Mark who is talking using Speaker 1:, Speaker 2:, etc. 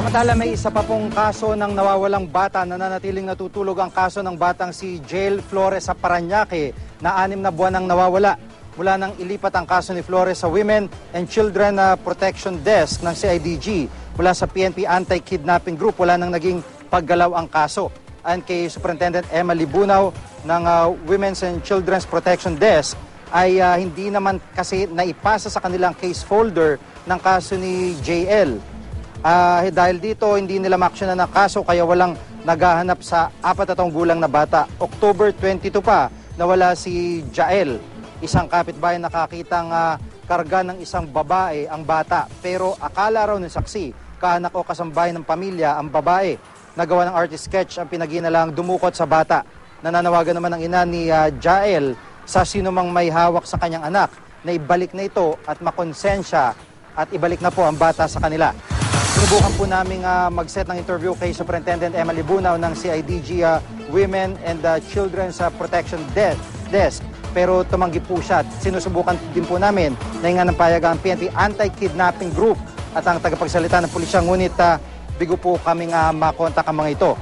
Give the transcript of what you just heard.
Speaker 1: Samantala may isa pa pong kaso ng nawawalang bata na nanatiling natutulog ang kaso ng batang si Jael Flores sa Parañaque na 6 na buwan nang nawawala. Mula nang ilipat ang kaso ni Flores sa Women and Children Protection Desk ng CIDG mula sa PNP Anti-Kidnapping Group, wala nang naging paggalaw ang kaso. Ayon kay Superintendent Emma Libunaw ng Women's and Children's Protection Desk ay hindi naman kasi naipasa sa kanilang case folder ng kaso ni Jael. Dahil dito hindi nila maaksyonan ng kaso kaya walang naghahanap sa 4 na taong gulang na bata. October 22 pa nawala si Jael. Isang kapitbahay nakakitang karga ng isang babae ang bata. Pero akala raw ng saksi, kaanak o kasambahay ng pamilya ang babae. Nagawa ng artist sketch ang pinaginalang dumukot sa bata. Nananawagan naman ang ina ni Jael sa sinumang may hawak sa kanyang anak na ibalik na ito at makonsensya at ibalik na po ang bata sa kanila. Sinubukan po namin mag-set ng interview kay Superintendent Emma Libunaw ng CIDG Women and Children's Protection Desk. Pero tumanggi po siya at sinusubukan din po namin na hinga ng payagan ang PNP Anti-Kidnapping Group at ang tagapagsalita ng pulisya. Ngunit bigo po kaming makontak ang mga ito.